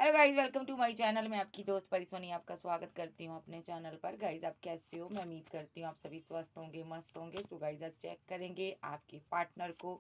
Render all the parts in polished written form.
Hello guys, welcome to my channel. मैं आपकी दोस्त परिसोनी आपका स्वागत करती हूँ अपने चैनल पर। गाइस, आप कैसे हो? मैं उम्मीद करती हूँ आप सभी स्वस्थ होंगे, मस्त होंगे। सो गाइस, आज चेक करेंगे आपके पार्टनर को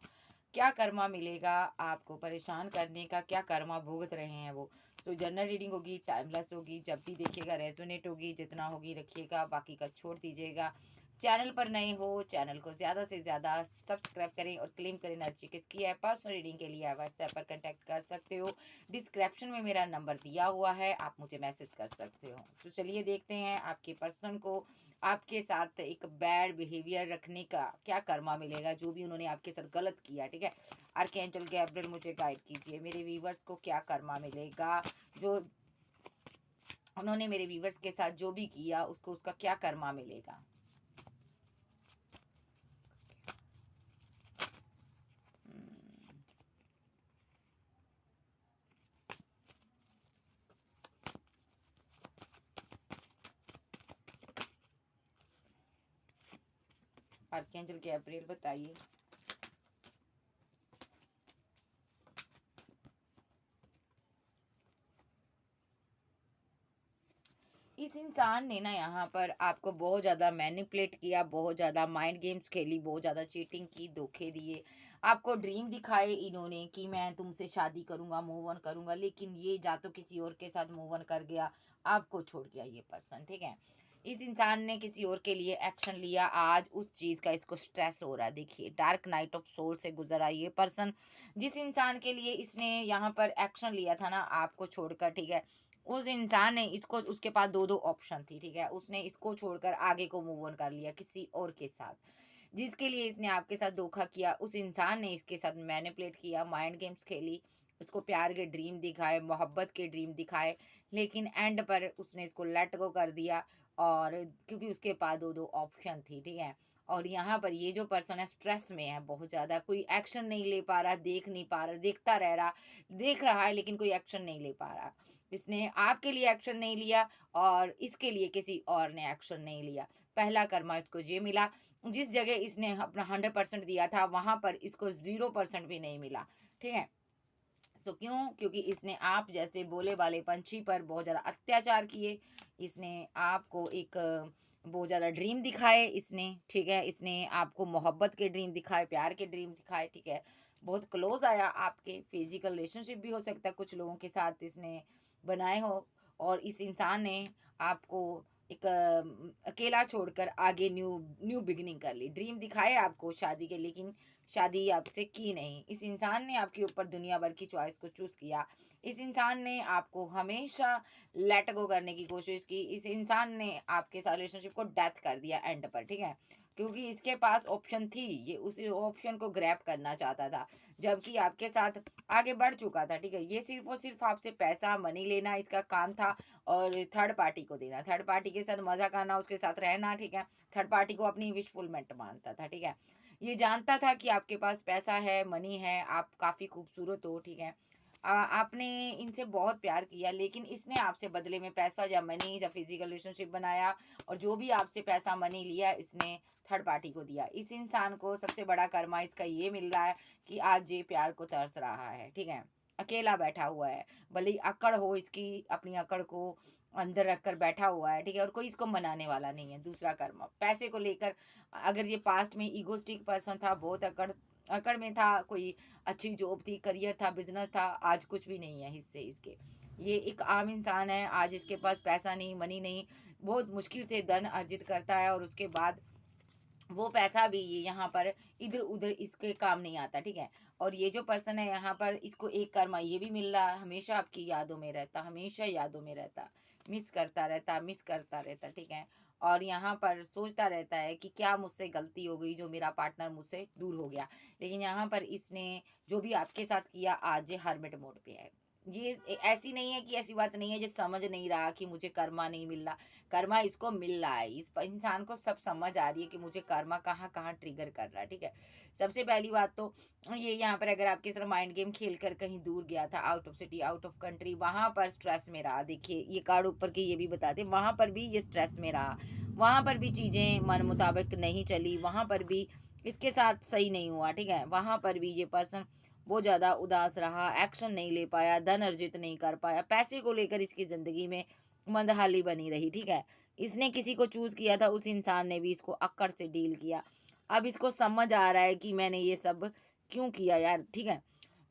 क्या कर्मा मिलेगा, आपको परेशान करने का क्या कर्मा भुगत रहे हैं वो। तो जनरल रीडिंग होगी, टाइमलेस होगी, जब भी देखिएगा रेजोनेट होगी, जितना होगी रखिएगा, बाकी का छोड़ दीजिएगा। चैनल पर नए हो, चैनल को ज़्यादा से ज़्यादा सब्सक्राइब करें और क्लेम करें नर्ची किसकी है। पर्सनल रीडिंग के लिए आप व्हाट्सएप पर कांटेक्ट कर सकते हो। डिस्क्रिप्शन में मेरा नंबर दिया हुआ है, आप मुझे मैसेज कर सकते हो। तो चलिए देखते हैं आपके पर्सन को आपके साथ एक बैड बिहेवियर रखने का क्या कर्मा मिलेगा, जो भी उन्होंने आपके साथ गलत किया। ठीक है, आर्कएंजल गैब्रियल मुझे गाइड कीजिए, मेरे व्यूवर्स को क्या कर्मा मिलेगा, जो उन्होंने मेरे व्यूवर्स के साथ जो भी किया उसको उसका क्या कर्मा मिलेगा। आर्कएंजल गैब्रियल बताइए। इस इंसान ने ना यहाँ पर आपको बहुत ज़्यादा मैनिपुलेट किया, बहुत ज़्यादा माइंड गेम्स खेली, बहुत ज़्यादा चीटिंग की, धोखे दिए। आपको ड्रीम दिखाए इन्होंने कि मैं तुमसे शादी करूँगा, मूव ऑन करूँगा, लेकिन ये जा तो किसी और के साथ मूव ऑन कर गया, आपको छोड़ गया ये पर्सन। ठीक है, इस इंसान ने किसी और के लिए एक्शन लिया, आज उस चीज़ का इसको स्ट्रेस हो रहा है। देखिए, डार्क नाइट ऑफ सोल से गुजरा ये पर्सन, जिस इंसान के लिए इसने यहाँ पर एक्शन लिया था ना आपको छोड़कर। ठीक है, उस इंसान ने इसको, उसके पास दो दो ऑप्शन थी। ठीक है, उसने इसको छोड़कर आगे को मूव ऑन कर लिया किसी और के साथ। जिसके लिए इसने आपके साथ धोखा किया, उस इंसान ने इसके साथ मैनिपुलेट किया, माइंड गेम्स खेली, उसको प्यार के ड्रीम दिखाए, मोहब्बत के ड्रीम दिखाए, लेकिन एंड पर उसने इसको लेट गो कर दिया। और क्योंकि उसके पास दो दो ऑप्शन थी। ठीक है, और यहाँ पर ये जो पर्सन है स्ट्रेस में है बहुत ज़्यादा, कोई एक्शन नहीं ले पा रहा, देख नहीं पा रहा, देखता रह रहा, देख रहा है लेकिन कोई एक्शन नहीं ले पा रहा। इसने आपके लिए एक्शन नहीं लिया और इसके लिए किसी और ने एक्शन नहीं लिया। पहला कर्मा इसको ये मिला, जिस जगह इसने अपना 100% दिया था वहां पर इसको 0% भी नहीं मिला। ठीक है, तो क्यों? क्योंकि इसने आप जैसे बोले वाले पंछी पर बहुत ज़्यादा अत्याचार किए। इसने आपको एक बहुत ज़्यादा ड्रीम दिखाए इसने। ठीक है, इसने आपको मोहब्बत के ड्रीम दिखाए, प्यार के ड्रीम दिखाए। ठीक है, बहुत क्लोज आया, आपके फिजिकल रिलेशनशिप भी हो सकता है कुछ लोगों के साथ इसने बनाए हो। और इस इंसान ने आपको एक अकेला छोड़कर आगे न्यू न्यू बिगिनिंग कर ली। ड्रीम दिखाए आपको शादी के, लेकिन शादी आपसे की नहीं। इस इंसान ने आपके ऊपर दुनिया भर की चॉइस को चूज किया। इस इंसान ने आपको हमेशा लेट गो करने की कोशिश की। इस इंसान ने आपके साथ रिलेशनशिप को डेथ कर दिया एंड पर। ठीक है, क्योंकि इसके पास ऑप्शन थी, ये उस ऑप्शन को ग्रैब करना चाहता था, जबकि आपके साथ आगे बढ़ चुका था। ठीक है, ये सिर्फ और सिर्फ आपसे पैसा मनी लेना इसका काम था और थर्ड पार्टी को देना, थर्ड पार्टी के साथ मजा करना, उसके साथ रहना। ठीक है, थर्ड पार्टी को अपनी विशफुलमेंट मानता था। ठीक है, ये जानता था कि आपके पास पैसा है, मनी है, आप काफ़ी खूबसूरत हो। ठीक है, आपने इनसे बहुत प्यार किया, लेकिन इसने आपसे बदले में पैसा या मनी या फिजिकल रिलेशनशिप बनाया, और जो भी आपसे पैसा मनी लिया इसने थर्ड पार्टी को दिया। इस इंसान को सबसे बड़ा कर्मा इसका ये मिल रहा है कि आज ये प्यार को तरस रहा है। ठीक है, अकेला बैठा हुआ है, भले ही अकड़ हो इसकी, अपनी अकड़ को अंदर रखकर बैठा हुआ है। ठीक है, और कोई इसको मनाने वाला नहीं है। दूसरा कर्म पैसे को लेकर, अगर ये पास्ट में ईगोस्टिक पर्सन था, बहुत अकड़ अकड़ में था, कोई अच्छी जॉब थी, करियर था, बिजनेस था, आज कुछ भी नहीं है हिस्से इसके। ये एक आम इंसान है, आज इसके पास पैसा नहीं, मनी नहीं, बहुत मुश्किल से धन अर्जित करता है, और उसके बाद वो पैसा भी ये यहाँ पर इधर उधर इसके काम नहीं आता। ठीक है, और ये जो पर्सन है यहाँ पर, इसको एक कर्मा ये भी मिल रहा है, हमेशा आपकी यादों में रहता, हमेशा यादों में रहता, मिस करता रहता, मिस करता रहता। ठीक है, और यहाँ पर सोचता रहता है कि क्या मुझसे गलती हो गई जो मेरा पार्टनर मुझसे दूर हो गया। लेकिन यहाँ पर इसने जो भी आपके साथ किया, आज ये हरमिट मोड पे है। ये ऐसी नहीं है कि ऐसी बात नहीं है जो समझ नहीं रहा कि मुझे कर्मा नहीं मिल रहा, कर्मा इसको मिल रहा है। इस इंसान को सब समझ आ रही है कि मुझे कर्मा कहाँ कहाँ ट्रिगर कर रहा है। ठीक है, सबसे पहली बात तो ये, यहाँ पर अगर आपके साथ माइंड गेम खेल कर कहीं दूर गया था, out of city, out of country, वहां पर स्ट्रेस में रहा। देखिए, ये कार्ड ऊपर के ये भी बताते, वहां पर भी ये स्ट्रेस में रहा, वहां पर भी चीजें मन मुताबिक नहीं चली, वहां पर भी इसके साथ सही नहीं हुआ। ठीक है, वहां पर भी ये पर्सन बहुत ज़्यादा उदास रहा, एक्शन नहीं ले पाया, धन अर्जित नहीं कर पाया, पैसे को लेकर इसकी ज़िंदगी में मंदहाली बनी रही, ठीक है। इसने किसी को चूज़ किया था, उस इंसान ने भी इसको अक्कड़ से डील किया। अब इसको समझ आ रहा है कि मैंने ये सब क्यों किया यार, ठीक है।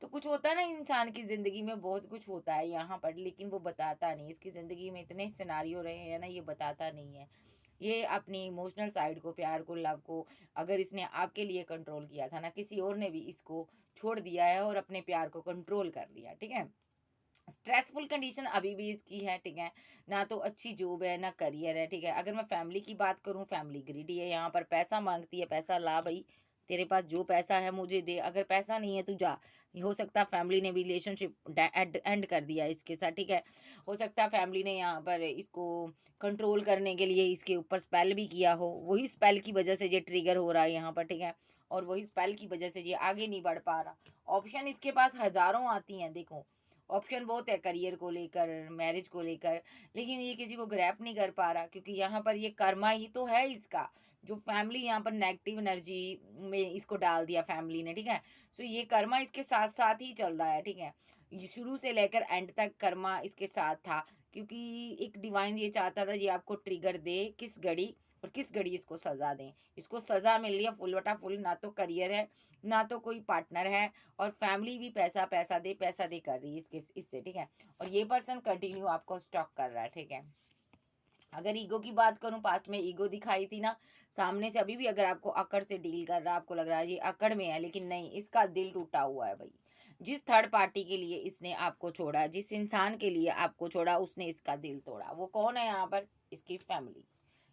तो कुछ होता है ना, इंसान की ज़िंदगी में बहुत कुछ होता है यहाँ पर, लेकिन वो बताता नहीं। इसकी ज़िंदगी में इतने सिनेरियो रहे हैं ना, ये बताता नहीं है। ये अपनी इमोशनल साइड को, प्यार को, लव को, अगर इसने आपके लिए कंट्रोल किया था ना, किसी और ने भी इसको छोड़ दिया है और अपने प्यार को कंट्रोल कर लिया, ठीक है। स्ट्रेसफुल कंडीशन अभी भी इसकी है, ठीक है। ना तो अच्छी जॉब है, ना करियर है, ठीक है। अगर मैं फैमिली की बात करूँ, फैमिली ग्रीडी है, यहाँ पर पैसा मांगती है, पैसा ला भाई, तेरे पास जो पैसा है मुझे दे, अगर पैसा नहीं है तू जा। हो सकता है फैमिली ने भी रिलेशनशिप एंड कर दिया इसके साथ, ठीक है। हो सकता है फैमिली ने यहाँ पर इसको कंट्रोल करने के लिए इसके ऊपर स्पेल भी किया हो, वही स्पेल की वजह से ये ट्रिगर हो रहा है यहाँ पर, ठीक है। और वही स्पेल की वजह से ये आगे नहीं बढ़ पा रहा। ऑप्शन इसके पास हजारों आती हैं, देखो ऑप्शन बहुत है, करियर को लेकर, मैरिज को लेकर, लेकिन ये किसी को ग्रैप नहीं कर पा रहा, क्योंकि यहाँ पर ये कर्मा ही तो है इसका। जो फैमिली यहाँ पर नेगेटिव एनर्जी में इसको डाल दिया फैमिली ने, ठीक है। सो ये कर्मा इसके साथ साथ ही चल रहा है, ठीक है। ये शुरू से लेकर एंड तक कर्मा इसके साथ था, क्योंकि एक डिवाइन ये चाहता था ये आपको ट्रिगर दे किस घड़ी, और किस घड़ी इसको सजा दें। इसको सजा मिल रही है फुल बटा फुल, ना तो करियर है, ना तो कोई पार्टनर है, और फैमिली भी पैसा पैसा दे कर रही है इसके इससे, ठीक है। और ये पर्सन कंटिन्यू आपको स्टॉक कर रहा है, ठीक है। अगर ईगो की बात करूं, पास्ट में ईगो दिखाई थी ना, सामने से अभी भी अगर आपको अकड़ से डील कर रहा है, आपको लग रहा है ये अकड़ में है, लेकिन नहीं, इसका दिल टूटा हुआ है भाई। जिस थर्ड पार्टी के लिए इसने आपको छोड़ा, जिस इंसान के लिए आपको छोड़ा, उसने इसका दिल तोड़ा। वो कौन है यहाँ पर? इसकी फैमिली।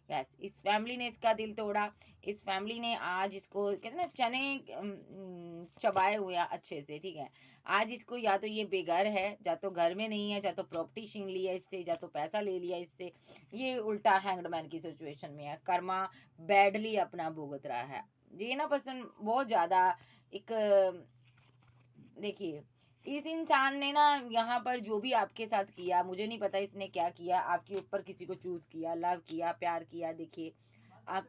यस, इस फैमिली ने इसका दिल तोड़ा। इस फैमिली ने आज इसको कहते हैं ना, चने चबाए हुए हैं अच्छे से, ठीक है। आज इसको या तो ये बेघर है, या तो घर में नहीं है, या तो प्रॉपर्टी छीन लिया इससे, या तो पैसा ले लिया इससे। ये उल्टा हैंगडमैन की सिचुएशन में है, कर्मा बैडली अपना भुगत रहा है। ये ना पर्सन बहुत ज्यादा एक देखिए, इस इंसान ने ना यहाँ पर जो भी आपके साथ किया, मुझे नहीं पता इसने क्या किया, आपके ऊपर किसी को चूज किया, लव किया, प्यार किया। देखिए, आप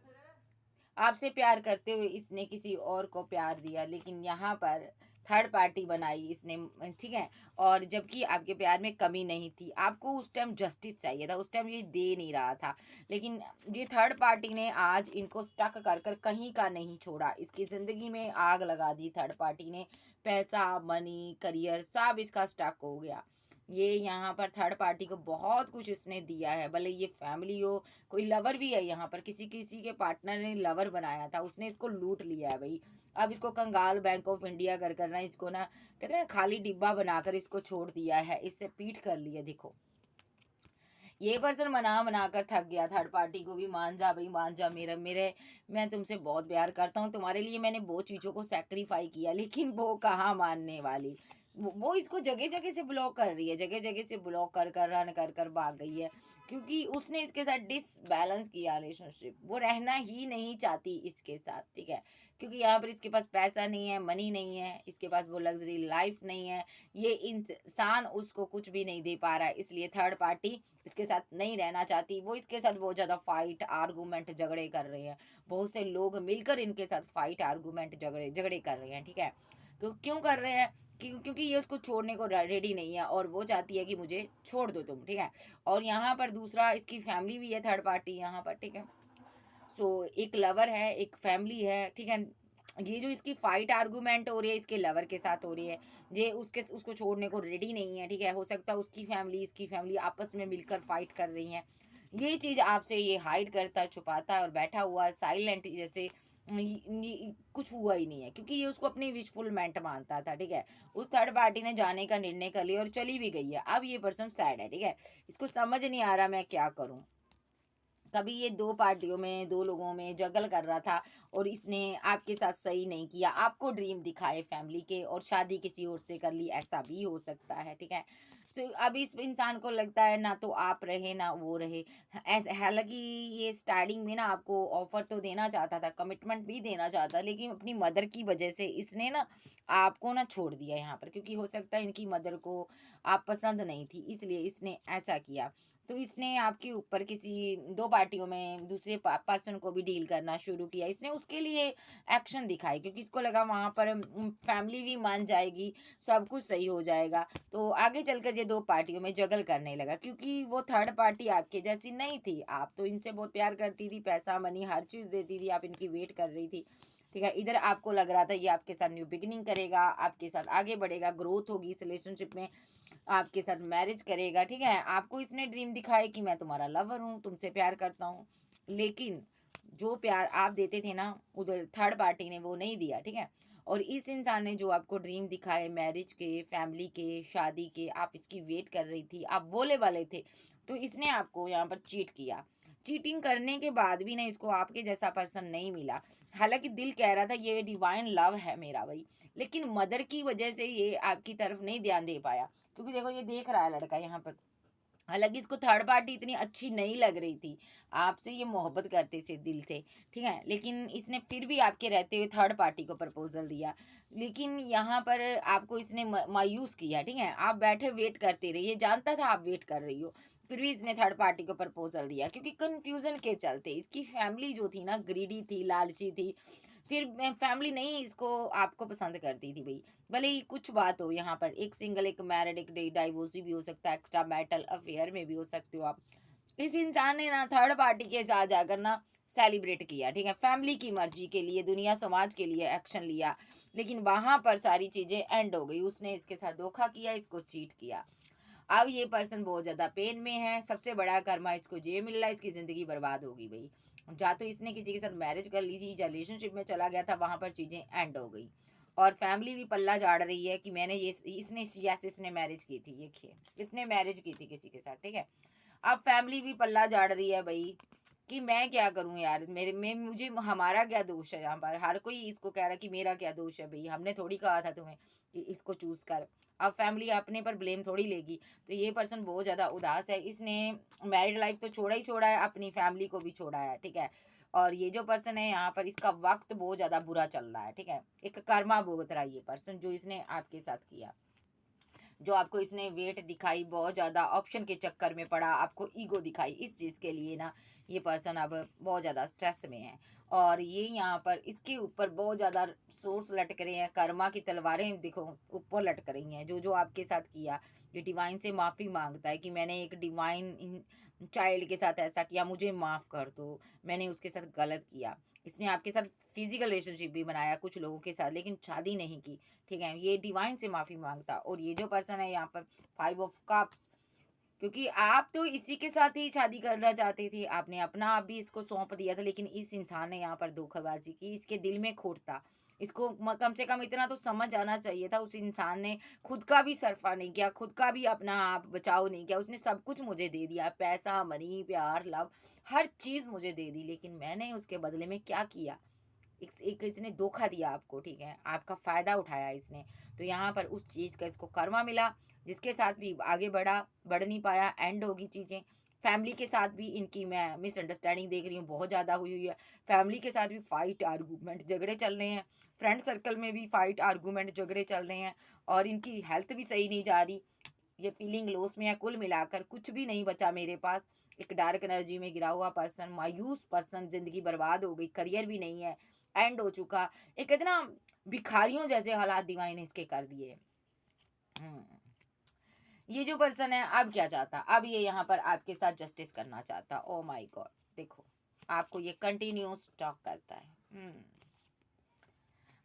आपसे प्यार करते हुए इसने किसी और को प्यार दिया, लेकिन यहाँ पर थर्ड पार्टी बनाई इसने, ठीक है। और जबकि आपके प्यार में कमी नहीं थी, आपको उस टाइम जस्टिस चाहिए था, उस टाइम ये दे नहीं रहा था, लेकिन ये थर्ड पार्टी ने आज इनको स्टक कर कर कहीं का नहीं छोड़ा, इसकी ज़िंदगी में आग लगा दी थर्ड पार्टी ने। पैसा, मनी, करियर सब इसका स्टक हो गया। ये यहाँ पर थर्ड पार्टी को बहुत कुछ इसने दिया है, भले ये फैमिली हो, कोई लवर भी है यहाँ पर, किसी किसी के पार्टनर ने लवर बनाया था, उसने इसको लूट लिया है भाई। अब इसको कंगाल बैंक ऑफ इंडिया कर करना, इसको ना कहते हैं ना, खाली डिब्बा बनाकर इसको छोड़ दिया है, इससे पीट कर लिया। देखो, ये पर्सन मना मना कर थक गया, थर्ड पार्टी को भी, मान जा भाई, मान जा, मेरे मेरे मैं तुमसे बहुत प्यार करता हूँ, तुम्हारे लिए मैंने बहुत चीज़ों को सेक्रीफाई किया, लेकिन वो कहाँ मानने वाली। वो इसको जगह जगह से ब्लॉक कर रही है, जगह जगह से ब्लॉक कर कर रन कर कर भाग गई है, क्योंकि उसने इसके साथ डिसबैलेंस किया रिलेशनशिप, वो रहना ही नहीं चाहती इसके साथ, ठीक है। क्योंकि यहाँ पर इसके पास पैसा नहीं है, मनी नहीं है, इसके पास वो लग्जरी लाइफ नहीं है, ये इंसान उसको कुछ भी नहीं दे पा रहा है, इसलिए थर्ड पार्टी इसके साथ नहीं रहना चाहती। वो इसके साथ बहुत ज़्यादा फाइट, आर्गूमेंट, झगड़े कर रहे हैं, बहुत से लोग मिलकर इनके साथ फाइट, आर्गूमेंट, झगड़े झगड़े कर रहे हैं, ठीक है। क्यों कर रहे हैं? क्योंकि ये उसको छोड़ने को रेडी नहीं है, और वो चाहती है कि मुझे छोड़ दो तुम, ठीक है। और यहाँ पर दूसरा, इसकी फैमिली भी है थर्ड पार्टी यहाँ पर, ठीक है। सो एक लवर है, एक फैमिली है, ठीक है। ये जो इसकी फाइट आर्गूमेंट हो रही है, इसके लवर के साथ हो रही है, ये उसको छोड़ने को रेडी नहीं है, ठीक है। हो सकता है उसकी फैमिली, इसकी फैमिली आपस में मिलकर फाइट कर रही हैं। ये चीज़ आपसे ये हाइड करता, छुपाता है और बैठा हुआ साइलेंट, जैसे कुछ हुआ ही नहीं है, क्योंकि ये उसको अपनी विशफुलमेंट मानता था, ठीक है। उस थर्ड पार्टी ने जाने का निर्णय कर लिया और चली भी गई है। अब ये पर्सन सैड है, ठीक है। इसको समझ नहीं आ रहा मैं क्या करूं। कभी ये दो पार्टियों में, दो लोगों में जगल कर रहा था, और इसने आपके साथ सही नहीं किया, आपको ड्रीम दिखाए फैमिली के और शादी किसी और से कर ली, ऐसा भी हो सकता है, ठीक है। अब इस इंसान को लगता है ना तो आप रहे ना वो रहे। ऐसे हालाँकि ये स्टार्टिंग में ना आपको ऑफ़र तो देना चाहता था, कमिटमेंट भी देना चाहता, लेकिन अपनी मदर की वज़ह से इसने ना आपको ना छोड़ दिया यहाँ पर, क्योंकि हो सकता है इनकी मदर को आप पसंद नहीं थी, इसलिए इसने ऐसा किया। तो इसने आपके ऊपर किसी 2 पार्टियों में दूसरे पर्सन को भी डील करना शुरू किया। इसने उसके लिए एक्शन दिखाए, क्योंकि इसको लगा वहाँ पर फैमिली भी मान जाएगी, सब कुछ सही हो जाएगा। तो आगे चलकर ये 2 पार्टियों में जगल करने लगा, क्योंकि वो थर्ड पार्टी आपके जैसी नहीं थी। आप तो इनसे बहुत प्यार करती थी, पैसा, मनी हर चीज़ देती थी, आप इनकी वेट कर रही थी। ठीक है, इधर आपको लग रहा था ये आपके साथ न्यू बिगिनिंग करेगा, आपके साथ आगे बढ़ेगा, ग्रोथ होगी इस रिलेशनशिप में, आपके साथ मैरिज करेगा, ठीक है? आपको इसने ड्रीम दिखाए कि मैं तुम्हारा लवर हूँ, तुमसे प्यार करता हूँ। लेकिन जो प्यार आप देते थे ना, उधर थर्ड पार्टी ने वो नहीं दिया, ठीक है? और इस इंसान ने जो आपको ड्रीम दिखाए मैरिज के, फैमिली के, शादी के, आप इसकी वेट कर रही थी, आप बोले वाले थे, तो इसने आपको यहाँ पर चीट किया। चीटिंग करने के बाद भी ना इसको आपके जैसा पर्सन नहीं मिला। हालाँकि दिल कह रहा था ये डिवाइन लव है मेरा भई, लेकिन मदर की वजह से ये आपकी तरफ नहीं ध्यान दे पाया। क्योंकि देखो ये देख रहा है लड़का यहाँ पर, हालाँकि इसको थर्ड पार्टी इतनी अच्छी नहीं लग रही थी, आपसे ये मोहब्बत करते थे दिल से, ठीक है? लेकिन इसने फिर भी आपके रहते हुए थर्ड पार्टी को प्रपोज़ल दिया। लेकिन यहाँ पर आपको इसने मायूस किया, ठीक है? आप बैठे वेट करते रहे, ये जानता था आप वेट कर रही हो, फिर भी इसने थर्ड पार्टी को प्रपोज़ल दिया, क्योंकि कन्फ्यूज़न के चलते। इसकी फैमिली जो थी ना ग्रीडी थी, लालची थी, फिर फैमिली नहीं इसको आपको पसंद करती थी भई। भले ही कुछ बात हो यहाँ पर, एक सिंगल, एक मैरिड, एक डाइवोर्सी भी हो सकता है, एक्स्ट्रा मैरिटल अफेयर में भी हो सकते हो आप। इस इंसान ने ना थर्ड पार्टी के साथ जाकर ना सेलिब्रेट किया, ठीक है? फैमिली की मर्जी के लिए, दुनिया समाज के लिए एक्शन लिया, लेकिन वहाँ पर सारी चीज़ें एंड हो गई। उसने इसके साथ धोखा किया, इसको चीट किया। अब ये पर्सन बहुत ज़्यादा पेन में है, सबसे बड़ा कर्मा इसको ये मिल रहा है, इसकी ज़िंदगी बर्बाद होगी भई। या तो इसने किसी के साथ मैरिज कर ली थी या रिलेशनशिप में चला गया था, वहाँ पर चीज़ें एंड हो गई। और फैमिली भी पल्ला झाड़ रही है कि मैंने ये इसने यस इसने मैरिज की थी, ये देखिए, इसने मैरिज की थी किसी के साथ, ठीक है? अब फैमिली भी पल्ला झाड़ रही है भई कि मैं क्या करूँ यार, मेरे में मुझे हमारा क्या दोष है यहाँ पर? हर कोई इसको कह रहा है कि मेरा क्या दोष है भई, हमने थोड़ी कहा था तुम्हें कि इसको चूज़ कर। अब फैमिली अपने पर ब्लेम थोड़ी लेगी। तो ये पर्सन बहुत ज़्यादा उदास है। इसने मैरिड लाइफ तो छोड़ा ही छोड़ा है, अपनी फैमिली को भी छोड़ा है, ठीक है? और ये जो पर्सन है यहाँ पर, इसका वक़्त बहुत ज़्यादा बुरा चल रहा है, ठीक है? एक कर्मा भुगत रहा है ये पर्सन, जो इसने आपके साथ किया। जो आपको इसने वेट दिखाई, बहुत ज़्यादा ऑप्शन के चक्कर में पड़ा, आपको ईगो दिखाई, इस चीज़ के लिए ना ये पर्सन अब बहुत ज़्यादा स्ट्रेस में है। और ये यहाँ पर इसके ऊपर बहुत ज़्यादा सोर्स लटक रहे हैं, कर्मा की तलवारें देखो ऊपर लटक रही हैं। जो जो आपके साथ किया, ये डिवाइन से माफ़ी मांगता है कि मैंने एक डिवाइन चाइल्ड के साथ ऐसा किया, मुझे माफ़ कर दो, मैंने उसके साथ गलत किया। इसने आपके साथ फिजिकल रिलेशनशिप भी बनाया कुछ लोगों के साथ, लेकिन शादी नहीं की, ठीक है? ये डिवाइन से माफ़ी माँगता। और ये जो पर्सन है यहाँ पर, 5 ऑफ कप्स, क्योंकि आप तो इसी के साथ ही शादी करना चाहते थे, आपने अपना आप भी इसको सौंप दिया था, लेकिन इस इंसान ने यहाँ पर धोखेबाज़ी की, इसके दिल में खोट था। इसको कम से कम इतना तो समझ आना चाहिए था, उस इंसान ने खुद का भी सरफ़ा नहीं किया, खुद का भी अपना आप बचाव नहीं किया। उसने सब कुछ मुझे दे दिया, पैसा, मनी, प्यार, लव, हर चीज़ मुझे दे दी, लेकिन मैंने उसके बदले में क्या किया? एक एक इसने धोखा दिया आपको, ठीक है? आपका फ़ायदा उठाया इसने। तो यहाँ पर उस चीज़ का इसको कर्मा मिला, जिसके साथ भी आगे बढ़ा, बढ़ नहीं पाया, एंड होगी चीज़ें। फैमिली के साथ भी इनकी मैं मिसअंडरस्टैंडिंग देख रही हूँ, बहुत ज़्यादा हुई हुई है। फैमिली के साथ भी फाइट, आर्गुमेंट, झगड़े चल रहे हैं। फ्रेंड सर्कल में भी फाइट, आर्गुमेंट, झगड़े चल रहे हैं, और इनकी हेल्थ भी सही नहीं जा रही। ये फीलिंग लॉस में है, कुल मिलाकर कुछ भी नहीं बचा मेरे पास। एक डार्क एनर्जी में गिरा हुआ पर्सन, मायूस पर्सन, ज़िंदगी बर्बाद हो गई, करियर भी नहीं है, एंड हो चुका। एक कहते ना, भिखारियों जैसे हालात डिवाइन ने इसके कर दिए। हुँ। ये जो पर्सन है अब क्या चाहता? अब ये यहाँ पर आपके साथ जस्टिस करना चाहता। Oh my God! देखो, आपको ये कंटिन्यूअस टॉक करता है।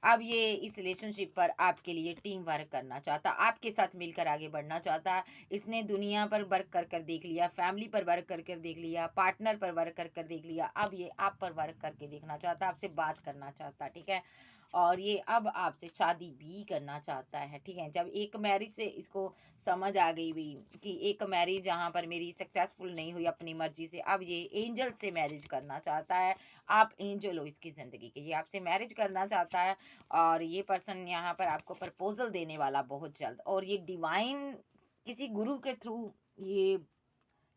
अब ये इस रिलेशनशिप पर आपके लिए टीम वर्क करना चाहता, आपके साथ मिलकर आगे बढ़ना चाहता। इसने दुनिया पर वर्क कर कर देख लिया, फैमिली पर वर्क कर कर देख लिया, पार्टनर पर वर्क कर कर देख लिया। अब ये आप पर वर्क करके देखना चाहता, आपसे बात करना चाहता, ठीक है? और ये अब आपसे शादी भी करना चाहता है, ठीक है? जब एक मैरिज से इसको समझ आ गई भी कि एक मैरिज जहाँ पर मेरी सक्सेसफुल नहीं हुई अपनी मर्जी से, अब ये एंजल से मैरिज करना चाहता है। आप एंजल हो इसकी ज़िंदगी के, ये आपसे मैरिज करना चाहता है। और ये पर्सन यहाँ पर आपको प्रपोज़ल देने वाला बहुत जल्द, और ये डिवाइन किसी गुरु के थ्रू, ये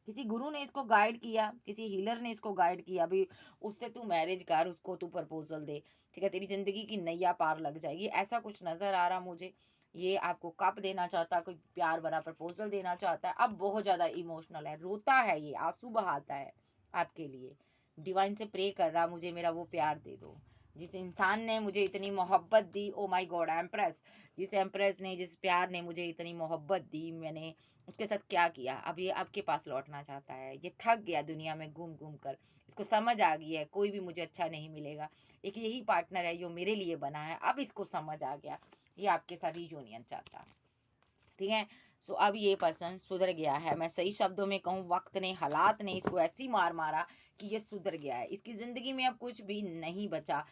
किसी गुरु ने इसको गाइड किया, किसी हीलर ने इसको गाइड किया, भाई उससे तू मैरिज कर, उसको तू प्रपोजल दे, ठीक है, तेरी जिंदगी की नैया पार लग जाएगी, ऐसा कुछ नजर आ रहा मुझे। ये आपको कप देना चाहता है, कोई प्यार भरा प्रपोजल देना चाहता है, अब बहुत ज्यादा इमोशनल है, रोता है, ये आंसू बहाता है आपके लिए, डिवाइन से प्रे कर रहा, मुझे मेरा वो प्यार दे दो, जिस इंसान ने मुझे इतनी मोहब्बत दी, ओ माय गॉड एम्प्रेस, जिस एम्प्रेस ने, जिस प्यार ने मुझे इतनी मोहब्बत दी, मैंने उसके साथ क्या किया, अब ये आपके पास लौटना चाहता है, ये थक गया दुनिया में घूम घूम कर, इसको समझ आ गई है कोई भी मुझे अच्छा नहीं मिलेगा, एक यही पार्टनर है जो मेरे लिए बना है, अब इसको समझ आ गया, ये आपके साथ यूनियन चाहता है, ठीक है। सो अब ये पर्सन सुधर गया है, मैं सही शब्दों में कहूँ, वक्त ने, हालात ने इसको ऐसी मार मारा कि ये सुधर गया है, इसकी ज़िंदगी में अब कुछ भी नहीं बचा।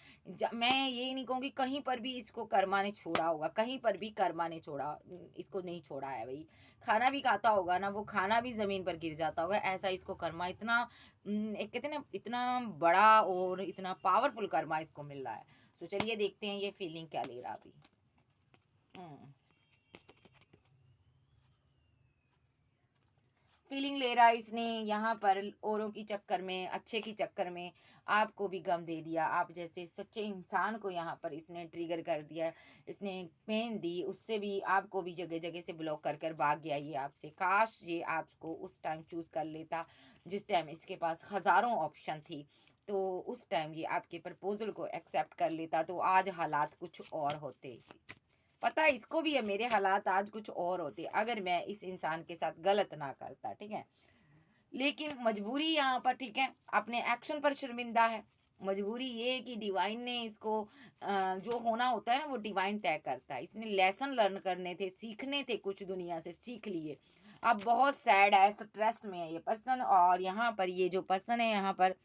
मैं ये नहीं कहूँगी कहीं पर भी इसको कर्मा ने छोड़ा होगा, कहीं पर भी कर्मा ने छोड़ा, इसको नहीं छोड़ा है भाई। खाना भी खाता होगा ना, वो खाना भी ज़मीन पर गिर जाता होगा, ऐसा इसको कर्मा इतना एक कहते हैं ना, इतना बड़ा और इतना पावरफुल कर्मा इसको मिल रहा है। सो चलिए देखते हैं ये फीलिंग क्या ले रहा अभी। फीलिंग ले रहा है इसने यहाँ पर, औरों की चक्कर में, अच्छे की चक्कर में आपको भी गम दे दिया, आप जैसे सच्चे इंसान को यहाँ पर इसने ट्रिगर कर दिया, इसने पेन दी, उससे भी आपको भी जगह जगह से ब्लॉक कर कर भाग गया ये आपसे। काश ये आपको उस टाइम चूज कर लेता जिस टाइम इसके पास हजारों ऑप्शन थी, तो उस टाइम ये आपके प्रपोजल को एक्सेप्ट कर लेता तो आज हालात कुछ और होते। पता है इसको भी है, मेरे हालात आज कुछ और होते अगर मैं इस इंसान के साथ गलत ना करता, ठीक है। लेकिन मजबूरी यहाँ पर, ठीक है, अपने एक्शन पर शर्मिंदा है। मजबूरी ये है कि डिवाइन ने इसको जो होना होता है ना वो डिवाइन तय करता है, इसने लेसन लर्न करने थे, सीखने थे, कुछ दुनिया से सीख लिए। अब बहुत सैड है, स्ट्रेस में है ये पर्सन, और यहाँ पर ये जो पर्सन है यहाँ पर,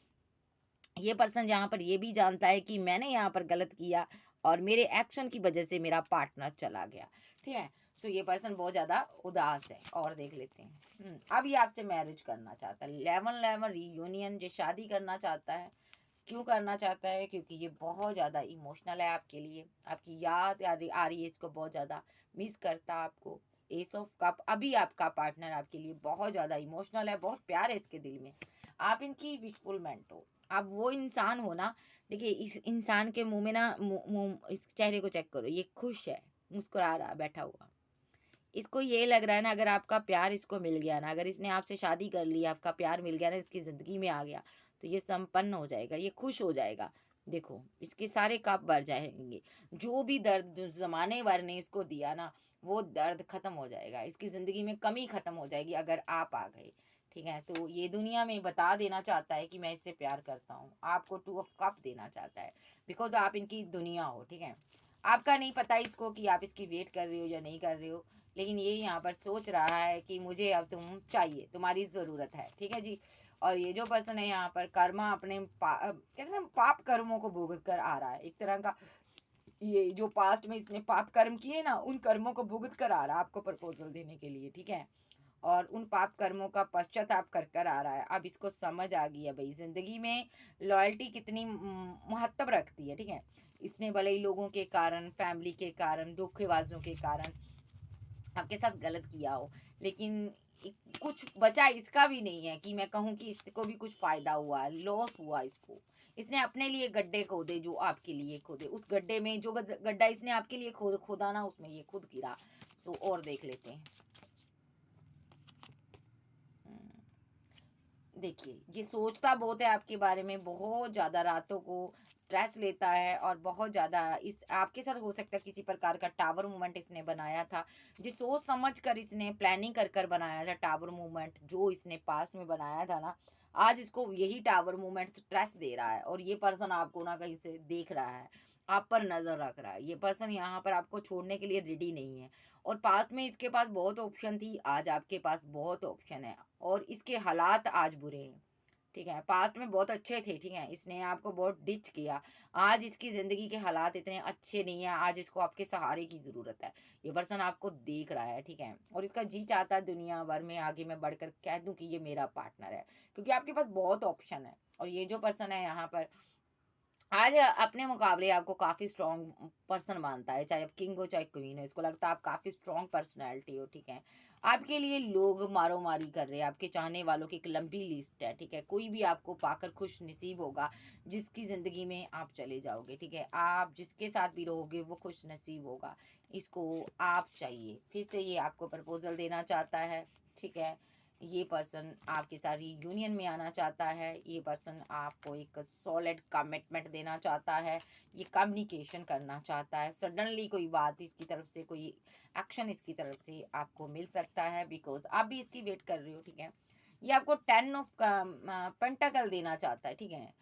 ये पर्सन यहाँ पर ये भी जानता है कि मैंने यहाँ पर गलत किया और मेरे एक्शन की वजह से मेरा पार्टनर चला गया, ठीक है। सो ये पर्सन बहुत ज़्यादा उदास है, और देख लेते हैं। अब ये आपसे मैरिज करना चाहता है, 11-11 रीयूनियन, जो शादी करना चाहता है। क्यों करना चाहता है? क्योंकि ये बहुत ज़्यादा इमोशनल है आपके लिए, आपकी याद आ रही है इसको, बहुत ज़्यादा मिस करता आपको। एस ऑफ कप, अभी आपका पार्टनर आपके लिए बहुत ज़्यादा इमोशनल है, बहुत प्यार है इसके दिल में, आप इनकी विशफुलमेंट हो, आप वो इंसान हो ना। देखिए इस इंसान के मुंह में ना, इस चेहरे को चेक करो, ये खुश है, मुस्कुरा रहा बैठा हुआ, इसको ये लग रहा है ना, अगर आपका प्यार इसको मिल गया ना, अगर इसने आपसे शादी कर ली, आपका प्यार मिल गया ना, इसकी ज़िंदगी में आ गया, तो ये संपन्न हो जाएगा, ये खुश हो जाएगा। देखो इसके सारे कप भर जाएंगे, जो भी दर्द ज़माने भर ने इसको दिया ना, वो दर्द ख़त्म हो जाएगा, इसकी ज़िंदगी में कमी ख़त्म हो जाएगी अगर आप आ गए, ठीक है। तो ये दुनिया में बता देना चाहता है कि मैं इससे प्यार करता हूँ, आपको 2 ऑफ कप देना चाहता है, बिकॉज़ आप इनकी दुनिया हो, ठीक है। आपका नहीं पता इसको कि आप इसकी वेट कर रहे हो या नहीं कर रहे हो, लेकिन ये यहाँ पर सोच रहा है कि मुझे अब तुम चाहिए, तुम्हारी ज़रूरत है, ठीक है जी। और ये जो पर्सन है यहाँ पर कर्मा अपने कहते हैं ना, पाप कर्मों को भुगत कर आ रहा है एक तरह का, ये जो पास्ट में इसने पाप कर्म किए ना, उन कर्मों को भुगत कर आ रहा है आपको प्रपोजल देने के लिए, ठीक है। और उन पाप कर्मों का पश्चाताप कर कर आ रहा है, अब इसको समझ आ गई है भाई ज़िंदगी में लॉयल्टी कितनी महत्व रखती है, ठीक है। इसने भले ही लोगों के कारण, फैमिली के कारण, धोखेबाजों के कारण आपके साथ गलत किया हो, लेकिन कुछ बचा इसका भी नहीं है कि मैं कहूँ कि इसको भी कुछ फायदा हुआ, लॉस हुआ इसको। इसने अपने लिए गड्ढे खोदे जो आपके लिए खोदे, उस गड्ढे में जो गड्ढा इसने आपके लिए खोदा ना, उसमें ये खुद गिरा। सो और देख लेते हैं। देखिए ये सोचता बहुत है आपके बारे में, बहुत ज़्यादा रातों को स्ट्रेस लेता है, और बहुत ज़्यादा इस आपके साथ हो सकता है किसी प्रकार का टावर मूवमेंट इसने बनाया था, जो सोच समझ कर इसने प्लानिंग कर कर बनाया था टावर मूवमेंट, जो इसने पास्ट में बनाया था ना, आज इसको यही टावर मूवमेंट स्ट्रेस दे रहा है, और ये पर्सन आपको ना कहीं से देख रहा है, आप पर नज़र रख रहा है, ये पर्सन यहाँ पर आपको छोड़ने के लिए रेडी नहीं है। और पास्ट में इसके पास बहुत ऑप्शन थी, आज आपके पास बहुत ऑप्शन है, और इसके हालात आज बुरे हैं, ठीक है। पास्ट में बहुत अच्छे थे, ठीक है, इसने आपको बहुत डिच किया, आज इसकी ज़िंदगी के हालात इतने अच्छे नहीं है, आज इसको आपके सहारे की ज़रूरत है। ये पर्सन आपको देख रहा है, ठीक है, और इसका जी चाहता है दुनिया भर में आगे मैं बढ़कर कह दूं कि ये मेरा पार्टनर है, क्योंकि आपके पास बहुत ऑप्शन है। और ये जो पर्सन है यहाँ पर, आज अपने मुकाबले आपको काफ़ी स्ट्रॉन्ग पर्सन मानता है, चाहे आप किंग हो चाहे क्वीन हो। इसको लगता है आप काफ़ी स्ट्रॉन्ग पर्सनैलिटी हो, ठीक है। आपके लिए लोग मारो मारी कर रहे हैं, आपके चाहने वालों की एक लंबी लिस्ट है, ठीक है। कोई भी आपको पाकर खुश नसीब होगा, जिसकी ज़िंदगी में आप चले जाओगे, ठीक है। आप जिसके साथ भी रहोगे वो खुश नसीब होगा, इसको आप चाहिए। फिर से ये आपको प्रपोजल देना चाहता है, ठीक है। ये पर्सन आपके साथ यूनियन में आना चाहता है। ये पर्सन आपको एक सॉलिड कमिटमेंट देना चाहता है। ये कम्युनिकेशन करना चाहता है। सडनली कोई बात इसकी तरफ से, कोई एक्शन इसकी तरफ से आपको मिल सकता है, बिकॉज आप भी इसकी वेट कर रहे हो, ठीक है। ये आपको 10 ऑफ पेंटाकल देना चाहता है, ठीक है।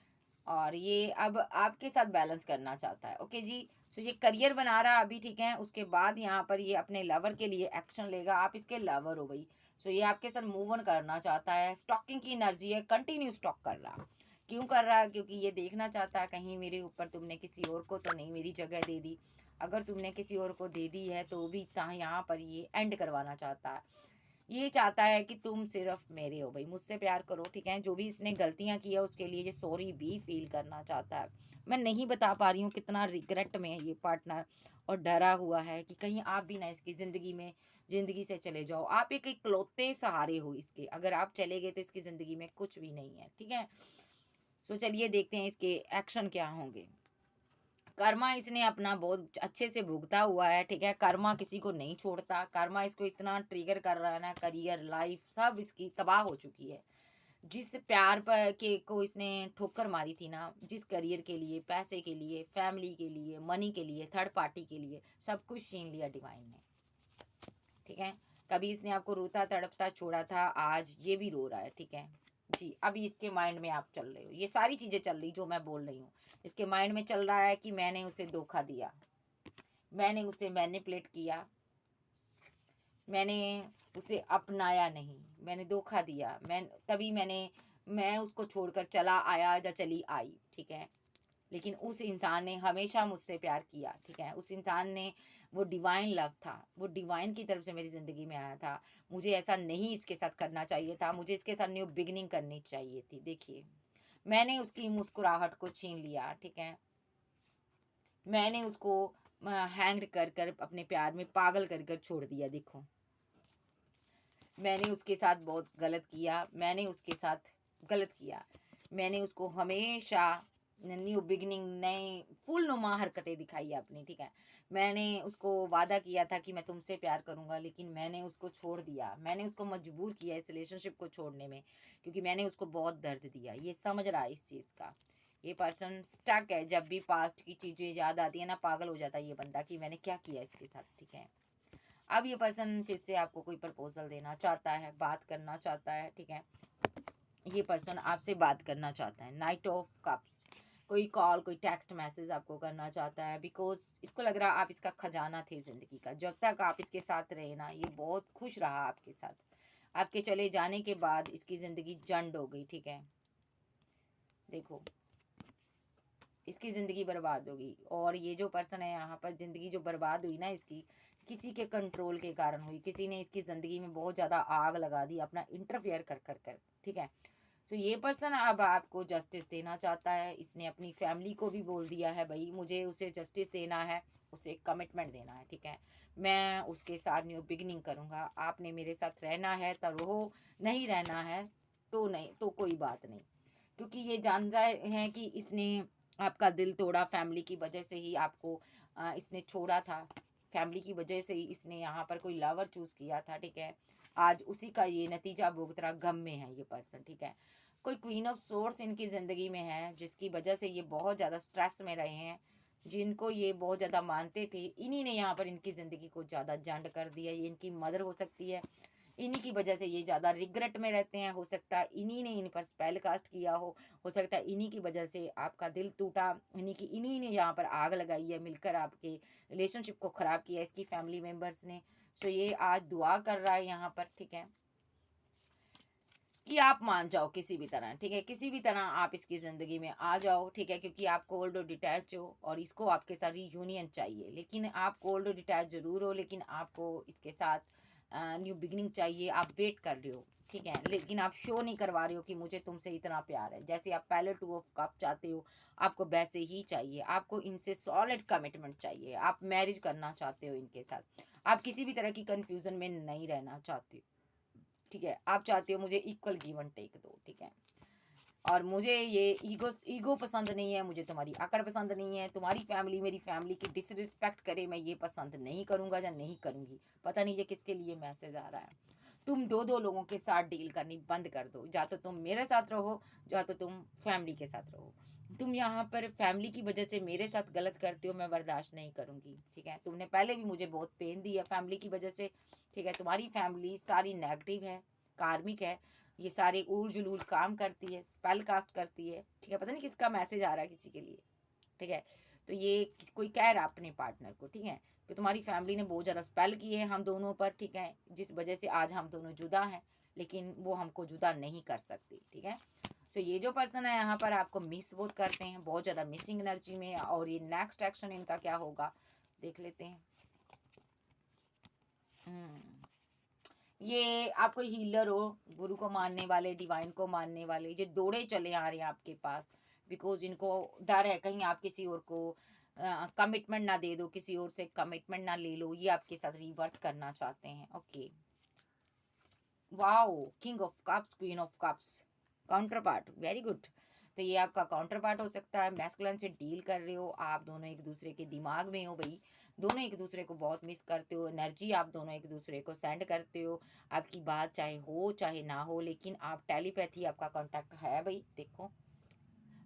और ये अब आपके साथ बैलेंस करना चाहता है, ओके जी। सो ये करियर बना रहा है अभी, ठीक है। उसके बाद यहाँ पर ये अपने लवर के लिए एक्शन लेगा। आप इसके लवर हो भाई। सो ये आपके साथ मूव ऑन करना चाहता है। स्टॉकिंग की एनर्जी है, कंटिन्यू स्टॉक कर रहा। क्यों कर रहा है? क्योंकि ये देखना चाहता है कहीं मेरे ऊपर तुमने किसी और को तो नहीं मेरी जगह दे दी। अगर तुमने किसी और को दे दी है तो भी यहाँ पर ये एंड करवाना चाहता है। ये चाहता है कि तुम सिर्फ मेरे हो भाई, मुझसे प्यार करो, ठीक है। जो भी इसने गलतियां की है उसके लिए ये सॉरी भी फील करना चाहता है। मैं नहीं बता पा रही हूँ कितना रिग्रेट में है ये पार्टनर, और डरा हुआ है कि कहीं आप भी ना इसकी ज़िंदगी से चले जाओ। आप एक इकलौते सहारे हो इसके, अगर आप चले गए तो इसकी ज़िंदगी में कुछ भी नहीं है, ठीक है। सो चलिए देखते हैं इसके एक्शन क्या होंगे। कर्मा इसने अपना बहुत अच्छे से भुगता हुआ है, ठीक है। कर्मा किसी को नहीं छोड़ता। कर्मा इसको इतना ट्रिगर कर रहा है ना, करियर लाइफ सब इसकी तबाह हो चुकी है। जिस प्यार पर के को इसने ठोकर मारी थी ना, जिस करियर के लिए, पैसे के लिए, फैमिली के लिए, मनी के लिए, थर्ड पार्टी के लिए, सब कुछ छीन लिया डिवाइन ने, ठीक है। कभी इसने आपको रोता तड़पता छोड़ा था, आज ये भी रो रहा है, ठीक है जी। अभी इसके माइंड में आप चल रहे हो, ये सारी चीजें चल रही जो मैं बोल रही हूँ। इसके माइंड में चल रहा है कि मैंने उसे धोखा दिया, मैंने उसे मैनिपुलेट किया, मैंने उसे अपनाया नहीं, मैंने धोखा दिया, मैं उसको छोड़कर चला आया या चली आई, ठीक है। लेकिन उस इंसान ने हमेशा मुझसे प्यार किया, ठीक है। उस इंसान ने, वो डिवाइन लव था, वो डिवाइन की तरफ से मेरी ज़िंदगी में आया था। मुझे ऐसा नहीं इसके साथ करना चाहिए था, मुझे इसके साथ न्यू बिगिनिंग करनी चाहिए थी। देखिए, मैंने उसकी मुस्कुराहट को छीन लिया, ठीक है। मैंने उसको हैंग्ड कर कर अपने प्यार में पागल कर कर छोड़ दिया। देखो, मैंने उसके साथ बहुत गलत किया, मैंने उसके साथ गलत किया। मैंने उसको हमेशा न्यू बिगिनिंग, नए फूलनुमा हरकतें दिखाई अपनी, ठीक है। मैंने उसको वादा किया था कि मैं तुमसे प्यार करूंगा, लेकिन मैंने उसको छोड़ दिया। मैंने उसको मजबूर किया इस रिलेशनशिप को छोड़ने में, क्योंकि मैंने उसको बहुत दर्द दिया। ये समझ रहा है इस चीज़ का। ये पर्सन स्टक है। जब भी पास्ट की चीज़ें याद आती है ना, पागल हो जाता है ये बंदा कि मैंने क्या किया इसके साथ, ठीक है। अब ये पर्सन फिर से आपको कोई प्रपोजल देना चाहता है, बात करना चाहता है, ठीक है। ये पर्सन आपसे बात करना चाहता है। नाइट ऑफ कप्स, कोई कॉल, कोई टेक्स्ट मैसेज आपको करना चाहता है, बिकॉज इसको लग रहा है आप इसका खजाना थे ज़िंदगी का। जब तक आप इसके साथ रहे ना, ये बहुत खुश रहा आपके साथ। आपके चले जाने के बाद इसकी ज़िंदगी जंड हो गई, ठीक है। देखो, इसकी ज़िंदगी बर्बाद होगी। और ये जो पर्सन है यहाँ पर, ज़िंदगी जो बर्बाद हुई ना इसकी, किसी के कंट्रोल के कारण हुई। किसी ने इसकी ज़िंदगी में बहुत ज़्यादा आग लगा दी अपना इंटरफेयर कर कर कर, ठीक है। तो ये पर्सन अब आपको जस्टिस देना चाहता है। इसने अपनी फैमिली को भी बोल दिया है भाई, मुझे उसे जस्टिस देना है, उसे कमिटमेंट देना है, ठीक है। मैं उसके साथ न्यू बिगिनिंग करूँगा। आपने मेरे साथ रहना है तो रहो, नहीं रहना है तो नहीं, तो कोई बात नहीं। क्योंकि ये जानता है कि इसने आपका दिल तोड़ा, फैमिली की वजह से ही आपको इसने छोड़ा था। फैमिली की वजह से ही इसने यहाँ पर कोई लवर चूज़ किया था, ठीक है। आज उसी का ये नतीजा भुगत रहा, गम में है ये पर्सन, ठीक है। कोई क्वीन ऑफ सोर्स इनकी ज़िंदगी में है, जिसकी वजह से ये बहुत ज़्यादा स्ट्रेस में रहे हैं। जिनको ये बहुत ज़्यादा मानते थे, इन्हीं ने यहाँ पर इनकी ज़िंदगी को ज़्यादा जंड कर दिया। ये इनकी मदर हो सकती है, इन्हीं की वजह से ये ज़्यादा रिग्रेट में रहते हैं। हो सकता है इन्हीं ने इन पर स्पेल कास्ट किया हो सकता है इन्हीं की वजह से आपका दिल टूटा, इन्हीं ने यहाँ पर आग लगाई है, मिलकर आपके रिलेशनशिप को ख़राब किया इसकी फैमिली मेम्बर्स ने। सो ये आज दुआ कर रहा है यहाँ पर, ठीक है, कि आप मान जाओ किसी भी तरह, ठीक है। किसी भी तरह आप इसकी ज़िंदगी में आ जाओ, ठीक है। क्योंकि आप कोल्ड और डिटैच हो और इसको आपके साथ यूनियन चाहिए। लेकिन आप कोल्ड और डिटैच ज़रूर हो, लेकिन आपको इसके साथ न्यू बिगिनिंग चाहिए, आप वेट कर रहे हो, ठीक है, लेकिन आप शो नहीं करवा रहे हो कि मुझे तुमसे इतना प्यार है। जैसे आप पहले 2 ऑफ कप चाहते हो, आपको वैसे ही चाहिए। आपको इनसे सॉलिड कमिटमेंट चाहिए, आप मैरिज करना चाहते हो इनके साथ, आप किसी भी तरह की कंफ्यूजन में नहीं रहना चाहते, ठीक है। आप चाहते हो मुझे इक्वल गिव एंड टेक दो, ठीक है। और मुझे ये ईगो पसंद नहीं है, मुझे तुम्हारी अकड़ पसंद नहीं है, तुम्हारी फैमिली मेरी फैमिली की डिसरिस्पेक्ट करे, मैं ये पसंद नहीं करूंगा या नहीं करूंगी। पता नहीं ये किसके लिए मैसेज आ रहा है। तुम दो दो लोगों के साथ डील करनी बंद कर दो, या तो तुम मेरे साथ रहो या तो तुम फैमिली के साथ रहो। तुम यहाँ पर फैमिली की वजह से मेरे साथ गलत करते हो, मैं बर्दाश्त नहीं करूंगी, ठीक है। तुमने पहले भी मुझे बहुत पेन दी है फैमिली की वजह से, ठीक है। तुम्हारी फैमिली सारी नेगेटिव है, कार्मिक है, ये सारे उल जुलूल काम करती है, स्पेल कास्ट करती है, ठीक है। पता नहीं किसका मैसेज आ रहा है किसी के लिए, ठीक है। तो ये कोई कह रहा अपने पार्टनर को, ठीक है, कि तुम्हारी फैमिली ने बहुत ज़्यादा स्पेल किए हैं हम दोनों पर, ठीक है, जिस वजह से आज हम दोनों जुदा हैं, लेकिन वो हमको जुदा नहीं कर सकती, ठीक है। तो ये जो पर्सन है यहाँ पर आपको मिस बहुत करते हैं, बहुत ज़्यादा मिसिंग एनर्जी में, और ये नेक्स्ट एक्शन इनका क्या होगा देख लेते हैं। ये आप कोई हीलर हो, गुरु को मानने वाले, डिवाइन को मानने वाले, ये दौड़े चले आ रहे हैं आपके पास, बिकॉज इनको डर है कहीं आप किसी और को कमिटमेंट ना दे दो, किसी और से कमिटमेंट ना ले लो, ये आपके साथ रिवर्ट करना चाहते हैं। Okay, wow, king of cups, queen of cups, counter part, very good. तो ये आपका काउंटर पार्ट हो सकता है, मैस्कुलिन से डील कर रहे हो, आप दोनों एक दूसरे के दिमाग में हो भाई, दोनों एक दूसरे को बहुत मिस करते हो, एनर्जी आप दोनों एक दूसरे को सेंड करते हो, आपकी बात चाहे हो चाहे ना हो, लेकिन आप टेलीपैथी आपका कांटेक्ट है भाई, देखो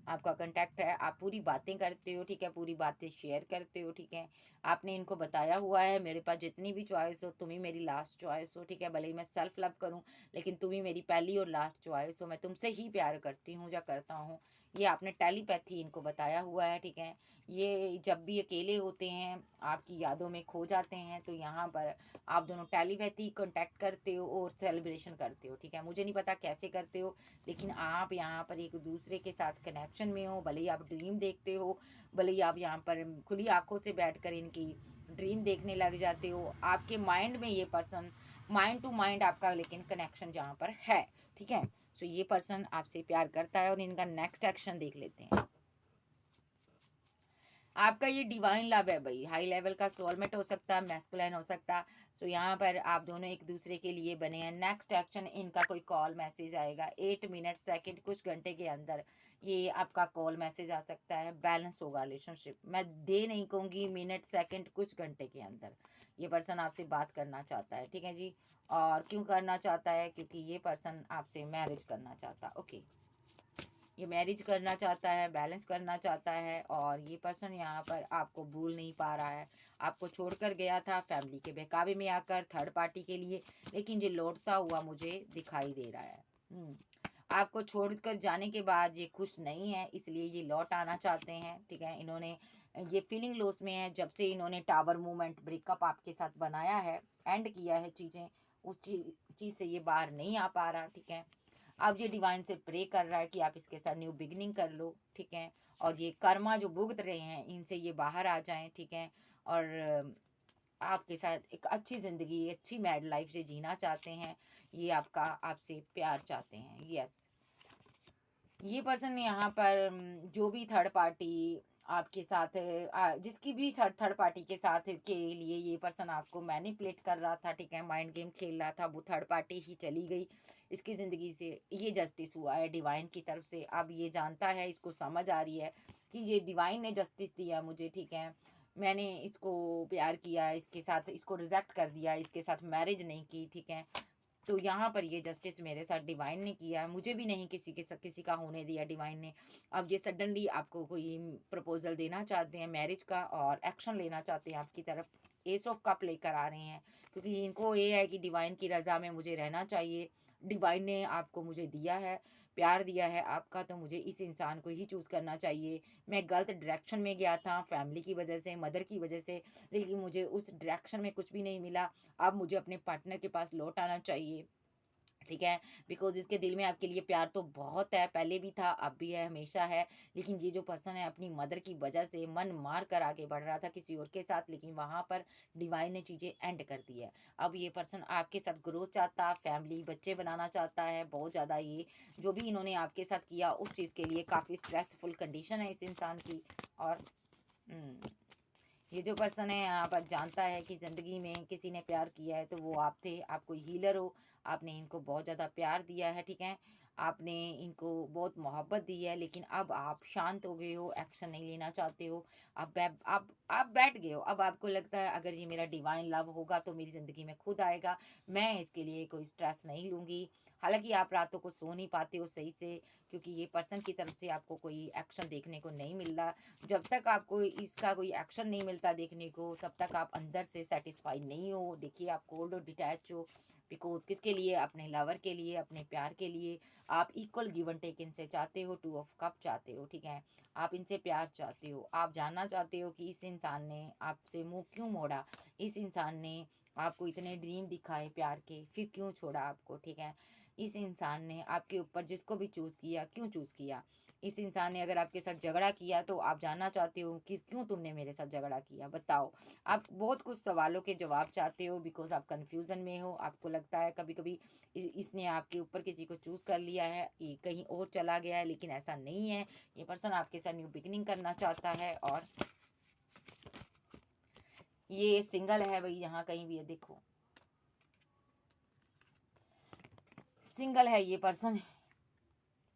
आपका कांटेक्ट है, आप पूरी बातें करते हो, ठीक है, पूरी बातें शेयर करते हो, ठीक है। आपने इनको बताया हुआ है मेरे पास जितनी भी चॉइस हो तुम ही मेरी लास्ट चॉइस हो, ठीक है, भले ही मैं सेल्फ लव करूं, लेकिन तुम ही मेरी पहली और लास्ट चॉइस हो, मैं तुमसे ही प्यार करती हूँ या करता हूँ। ये आपने टेलीपैथी इनको बताया हुआ है, ठीक है। ये जब भी अकेले होते हैं आपकी यादों में खो जाते हैं, तो यहाँ पर आप दोनों टेलीपैथी कांटेक्ट करते हो और सेलिब्रेशन करते हो, ठीक है। मुझे नहीं पता कैसे करते हो, लेकिन आप यहाँ पर एक दूसरे के साथ कनेक्शन में हो, भले ही आप ड्रीम देखते हो, भले ही आप यहाँ पर खुली आंखों से बैठकर इनकी ड्रीम देखने लग जाते हो, आपके माइंड में ये पर्सन माइंड टू माइंड आपका लेकिन कनेक्शन जहाँ पर है, ठीक है। सो ये पर्सन आपसे प्यार करता है, और इनका नेक्स्ट एक्शन देख लेते हैं। आपका ये डिवाइन लव है भाई, हाई लेवल का सोलमेट हो सकता है, मैस्कुलाइन हो सकता है। सो यहाँ पर आप दोनों एक दूसरे के लिए बने हैं। नेक्स्ट एक्शन इनका कोई कॉल मैसेज आएगा 8 मिनट सेकंड कुछ घंटे के अंदर, ये आपका कॉल मैसेज आ सकता है। बैलेंस होगा रिलेशनशिप, मैं दे नहीं कहूँगी, मिनट सेकंड कुछ घंटे के अंदर ये पर्सन आपसे बात करना चाहता है, ठीक है जी। और क्यों करना चाहता है, क्योंकि ये पर्सन आपसे मैरिज करना चाहता है। ओके, ये मैरिज करना चाहता है, बैलेंस करना चाहता है, और ये पर्सन यहाँ पर आपको भूल नहीं पा रहा है। आपको छोड़कर गया था फैमिली के बहकावे में आकर थर्ड पार्टी के लिए, लेकिन ये लौटता हुआ मुझे दिखाई दे रहा है। आपको छोड़कर जाने के बाद ये खुश नहीं है, इसलिए ये लौट आना चाहते हैं, ठीक है। इन्होंने ये फीलिंग लॉस में है, जब से इन्होंने टावर मूवमेंट ब्रेकअप आपके साथ बनाया है, एंड किया है चीज़ें, उस चीज़ से ये बाहर नहीं आ पा रहा, ठीक है। अब ये डिवाइन से प्रे कर रहा है कि आप इसके साथ न्यू बिगनिंग कर लो, ठीक है। और ये कर्मा जो भुगत रहे हैं इनसे ये बाहर आ जाएं, ठीक है। और आपके साथ एक अच्छी ज़िंदगी, अच्छी मैरिड लाइफ से जीना चाहते हैं। ये आपका आपसे प्यार चाहते हैं, यस। ये पर्सन यहाँ पर जो भी थर्ड पार्टी आपके साथ जिसकी भी थर्ड पार्टी के साथ के लिए ये पर्सन आपको मैनिपुलेट कर रहा था, ठीक है, माइंड गेम खेल रहा था, वो थर्ड पार्टी ही चली गई इसकी ज़िंदगी से। ये जस्टिस हुआ है डिवाइन की तरफ से, अब ये जानता है, इसको समझ आ रही है कि ये डिवाइन ने जस्टिस दिया मुझे, ठीक है। मैंने इसको प्यार किया, इसके साथ इसको रिजेक्ट कर दिया, इसके साथ मैरिज नहीं की, ठीक है। तो यहाँ पर ये जस्टिस मेरे साथ डिवाइन ने किया है, मुझे भी नहीं किसी के साथ किसी का होने दिया डिवाइन ने। अब ये सडनली आपको कोई प्रपोजल देना चाहते हैं मैरिज का, और एक्शन लेना चाहते हैं आपकी तरफ, एस ऑफ कप लेकर आ रहे हैं, क्योंकि इनको ये है कि डिवाइन की रज़ा में मुझे रहना चाहिए। डिवाइन ने आपको मुझे दिया है, प्यार दिया है आपका, तो मुझे इस इंसान को ही चूज़ करना चाहिए। मैं गलत डायरेक्शन में गया था फैमिली की वजह से, मदर की वजह से, लेकिन मुझे उस डायरेक्शन में कुछ भी नहीं मिला। अब मुझे अपने पार्टनर के पास लौट आना चाहिए। ठीक है? बिकॉज़ इसके दिल में आपके लिए प्यार तो बहुत है, पहले भी था, अब भी है, हमेशा है। लेकिन ये जो पर्सन है अपनी मदर की वजह से मन मार कर आगे बढ़ रहा था किसी और के साथ, लेकिन वहाँ पर डिवाइन ने चीज़ें एंड कर दी है। अब ये पर्सन आपके साथ ग्रोथ चाहता, फैमिली, बच्चे बनाना चाहता है, बहुत ज़्यादा ये जो भी इन्होंने आपके साथ किया उस चीज़ के लिए काफ़ी स्ट्रेसफुल कंडीशन है इस इंसान की। और हुँ। ये जो पर्सन है यहाँ पर जानता है कि ज़िंदगी में किसी ने प्यार किया है तो वो आप थे, आप कोई हीलर हो, आपने इनको बहुत ज़्यादा प्यार दिया है, ठीक है? आपने इनको बहुत मोहब्बत दी है, लेकिन अब आप शांत हो गए हो, एक्शन नहीं लेना चाहते हो, आप बैठ गए हो। अब आपको लगता है अगर ये मेरा डिवाइन लव होगा तो मेरी ज़िंदगी में खुद आएगा, मैं इसके लिए कोई स्ट्रेस नहीं लूँगी। हालाँकि आप रातों को सो नहीं पाते हो सही से, क्योंकि ये पर्सन की तरफ से आपको कोई एक्शन देखने को नहीं मिल रहा। जब तक आपको इसका कोई एक्शन नहीं मिलता देखने को, तब तक आप अंदर से सैटिस्फाई नहीं हो। देखिए आप कोल्ड और डिटैच हो, बिकॉज़ किसके लिए? अपने लवर के लिए, अपने प्यार के लिए। आप इक्वल गिव एंड टेक इनसे चाहते हो, 2 ऑफ कप चाहते हो, ठीक है? आप इनसे प्यार चाहते हो। आप जानना चाहते हो कि इस इंसान ने आपसे मुँह क्यों मोड़ा? इस इंसान ने आपको इतने ड्रीम दिखाए प्यार के, फिर क्यों छोड़ा आपको, ठीक है? इस इंसान ने आपके ऊपर जिसको भी चूज़ किया, क्यों चूज़ किया? इस इंसान ने अगर आपके साथ झगड़ा किया तो आप जानना चाहते हो कि क्यों तुमने मेरे साथ झगड़ा किया, बताओ। आप बहुत कुछ सवालों के जवाब चाहते हो, बिकॉज आप कंफ्यूजन में हो। आपको लगता है कभी कभी इसने आपके ऊपर किसी को चूज कर लिया है, ये कहीं और चला गया है, लेकिन ऐसा नहीं है। ये पर्सन आपके साथ न्यू बिगिनिंग करना चाहता है, और ये सिंगल है भाई, यहाँ कहीं भी है, देखो सिंगल है ये person.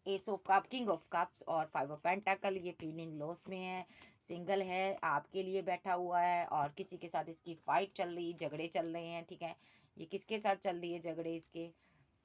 S of cup, king of cups और 5 ऑफ पेंटाकल, ये फीलिंग लॉस में है, सिंगल है, आपके लिए बैठा हुआ है, और किसी के साथ इसकी फाइट चल रही, झगड़े चल रहे हैं, ठीक है? ये किसके साथ चल रही है झगड़े इसके?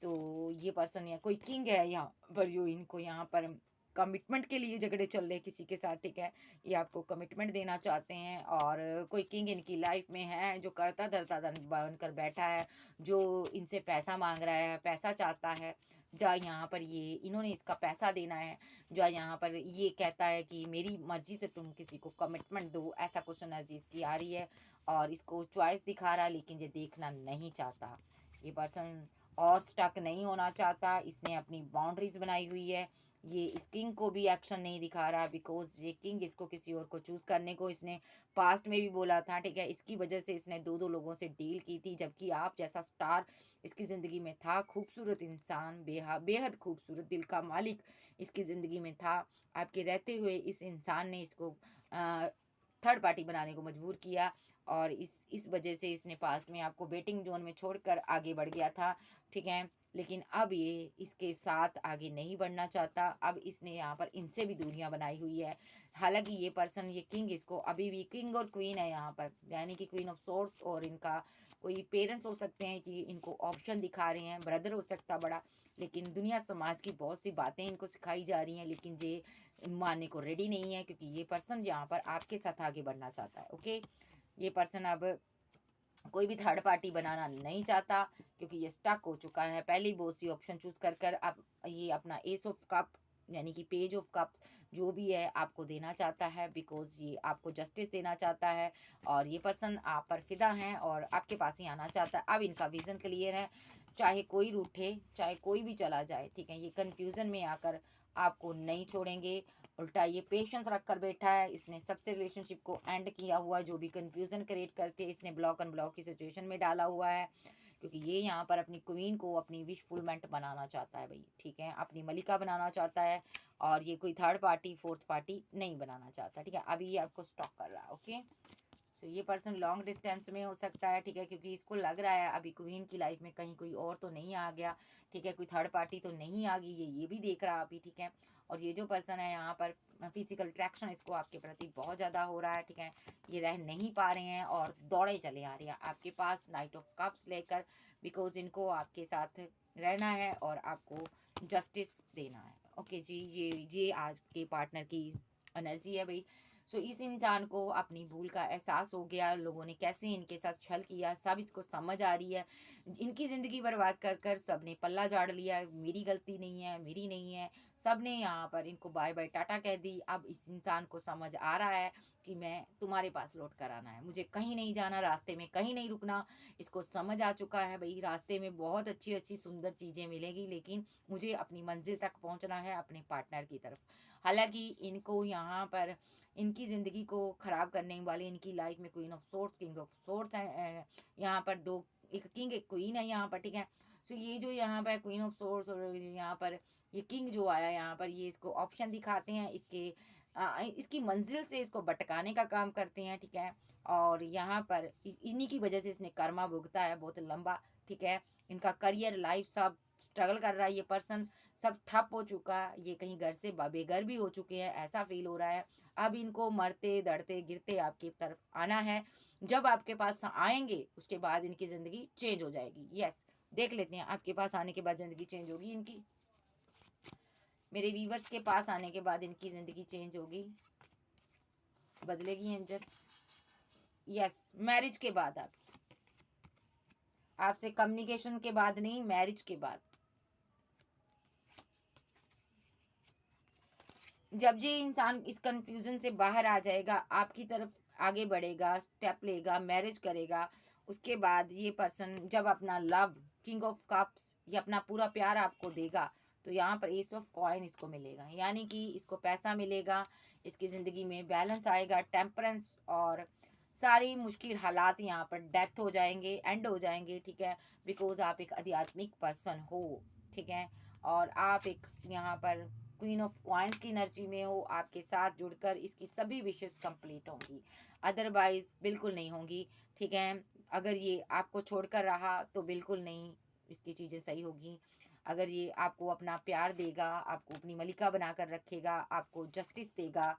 तो ये पर्सन या कोई किंग है यहाँ पर जो इनको यहाँ पर कमिटमेंट के लिए झगड़े चल रहे हैं किसी के साथ, ठीक है? ये आपको कमिटमेंट देना चाहते हैं, और कोई किंग इनकी लाइफ में है जो करता धरता बनकर बैठा है, जो इनसे पैसा मांग रहा है, पैसा चाहता है। जा यहाँ पर ये इन्होंने इसका पैसा देना है, जा यहाँ पर ये कहता है कि मेरी मर्जी से तुम किसी को कमिटमेंट दो, ऐसा कुछ एनर्जी इसकी आ रही है। और इसको चॉइस दिखा रहा है, लेकिन ये देखना नहीं चाहता। ये पर्सन और स्टक नहीं होना चाहता, इसने अपनी बाउंड्रीज बनाई हुई है। ये इस किंग को भी एक्शन नहीं दिखा रहा, बिकॉज ये किंग इसको किसी और को चूज करने को इसने पास्ट में भी बोला था, ठीक है? इसकी वजह से इसने दो दो लोगों से डील की थी, जबकि आप जैसा स्टार इसकी ज़िंदगी में था, खूबसूरत इंसान, बेहद खूबसूरत दिल का मालिक इसकी ज़िंदगी में था। आपके रहते हुए इस इंसान ने इसको थर्ड पार्टी बनाने को मजबूर किया, और इस वजह से इसने पास्ट में आपको वेटिंग जोन में छोड़कर आगे बढ़ गया था, ठीक है? लेकिन अब ये इसके साथ आगे नहीं बढ़ना चाहता, अब इसने यहाँ पर इनसे भी दूरियां बनाई हुई है। हालांकि ये पर्सन, ये किंग, इसको अभी भी किंग और क्वीन है यहाँ पर, यानी कि क्वीन ऑफ सोर्स, और इनका कोई पेरेंट्स हो सकते हैं कि इनको ऑप्शन दिखा रहे हैं, ब्रदर हो सकता बड़ा। लेकिन दुनिया समाज की बहुत सी बातें इनको सिखाई जा रही हैं, लेकिन ये मानने को रेडी नहीं है, क्योंकि ये पर्सन यहाँ पर आपके साथ आगे बढ़ना चाहता है, ओके? ये पर्सन अब कोई भी थर्ड पार्टी बनाना नहीं चाहता, क्योंकि ये स्टक हो चुका है पहले ही बहुत सी ऑप्शन चूज कर अब ये अपना एस ऑफ कप, यानी कि पेज ऑफ कप्स जो भी है आपको देना चाहता है, बिकॉज ये आपको जस्टिस देना चाहता है, और ये पर्सन आप पर फिदा हैं और आपके पास ही आना चाहता है। अब इनका विजन क्लियर है, चाहे कोई रूठे, चाहे कोई भी चला जाए, ठीक है? ये कन्फ्यूजन में आकर आपको नहीं छोड़ेंगे। उल्टा ये पेशेंस रख कर बैठा है, इसने सबसे रिलेशनशिप को एंड किया हुआ है, जो भी कन्फ्यूजन क्रिएट करके इसने ब्लॉक एंड ब्लॉक की सिचुएशन में डाला हुआ है, क्योंकि ये यहाँ पर अपनी क्वीन को अपनी विश फुलमेंट बनाना चाहता है भाई, ठीक है? अपनी मलिका बनाना चाहता है, और ये कोई थर्ड पार्टी, फोर्थ पार्टी नहीं बनाना चाहता, ठीक है? अभी ये आपको स्टॉक कर रहा है, ओके? तो ये पर्सन लॉन्ग डिस्टेंस में हो सकता है, ठीक है? क्योंकि इसको लग रहा है अभी क्वीन की लाइफ में कहीं कोई और तो नहीं आ गया, ठीक है? कोई थर्ड पार्टी तो नहीं आ गई, ये भी देख रहा है अभी, ठीक है? और ये जो पर्सन है यहाँ पर फिजिकल अट्रैक्शन इसको आपके प्रति बहुत ज़्यादा हो रहा है, ठीक है? ये रह नहीं पा रहे हैं और दौड़े चले आ रहे हैं आपके पास नाइट ऑफ कप्स लेकर, बिकॉज इनको आपके साथ रहना है और आपको जस्टिस देना है, ओके जी? ये आज के पार्टनर की एनर्जी है भाई। सो इस इंसान को अपनी भूल का एहसास हो गया, लोगों ने कैसे इनके साथ छल किया सब इसको समझ आ रही है। इनकी ज़िंदगी बर्बाद कर कर सबने पल्ला झाड़ लिया, मेरी गलती नहीं है, मेरी नहीं है, सब ने यहाँ पर इनको बाय बाय टाटा कह दी। अब इस इंसान को समझ आ रहा है कि मैं तुम्हारे पास लौट कर आना है, मुझे कहीं नहीं जाना, रास्ते में कहीं नहीं रुकना। इसको समझ आ चुका है भई रास्ते में बहुत अच्छी-अच्छी सुंदर चीज़ें मिलेगी, लेकिन मुझे अपनी मंज़िल तक पहुँचना है अपने पार्टनर की तरफ। हालाँकि इनको यहाँ पर इनकी ज़िंदगी को ख़राब करने वाले इनकी लाइफ़ में queen of swords, king of swords हैं। यहाँ पर 2 एक किंग एक क्वीन है यहाँ पर, ठीक है? सो ये जो यहाँ पर क्वीन ऑफ सोर्ड्स और यहाँ पर ये किंग जो आया यहाँ पर, ये इसको ऑप्शन दिखाते हैं, इसकी मंजिल से इसको भटकाने का काम करते हैं, ठीक है? और यहाँ पर इन्हीं की वजह से इसने कर्मा भुगता है बहुत लंबा, ठीक है? इनका करियर लाइफ सब स्ट्रगल कर रहा है ये पर्सन, सब ठप हो चुका है, ये कहीं घर से बेघर भी हो चुके हैं, ऐसा फील हो रहा है। अब इनको मरते दड़ते गिरते आपकी तरफ आना है। जब आपके पास आएंगे उसके बाद इनकी ज़िंदगी चेंज हो जाएगी। यस, देख लेते हैं आपके पास आने के बाद ज़िंदगी चेंज होगी इनकी। मेरे व्यूवर्स के पास आने के बाद इनकी ज़िंदगी चेंज होगी, बदलेगी एंजल। यस, मैरिज के बाद आपसे कम्युनिकेशन के बाद नहीं, मैरिज के बाद। जब ये इंसान इस कंफ्यूजन से बाहर आ जाएगा, आपकी तरफ आगे बढ़ेगा, स्टेप लेगा, मैरिज करेगा, उसके बाद ये पर्सन जब अपना लव, किंग ऑफ कप्स, ये अपना पूरा प्यार आपको देगा, तो यहाँ पर एस ऑफ कॉइन इसको मिलेगा, यानी कि इसको पैसा मिलेगा, इसकी ज़िंदगी में बैलेंस आएगा, टेम्परेंस, और सारी मुश्किल हालात यहाँ पर डेथ हो जाएंगे, एंड हो जाएंगे, ठीक है? बिकॉज आप एक आध्यात्मिक पर्सन हो, ठीक है? और आप एक यहाँ पर क्वीन ऑफ कॉइन्स की एनर्जी में हो, आपके साथ जुड़कर इसकी सभी विशेष कंप्लीट होंगी, अदरवाइज बिल्कुल नहीं होंगी, ठीक है? अगर ये आपको छोड़कर रहा तो बिल्कुल नहीं इसकी चीज़ें सही होगी। अगर ये आपको अपना प्यार देगा, आपको अपनी मलिका बनाकर रखेगा, आपको जस्टिस देगा,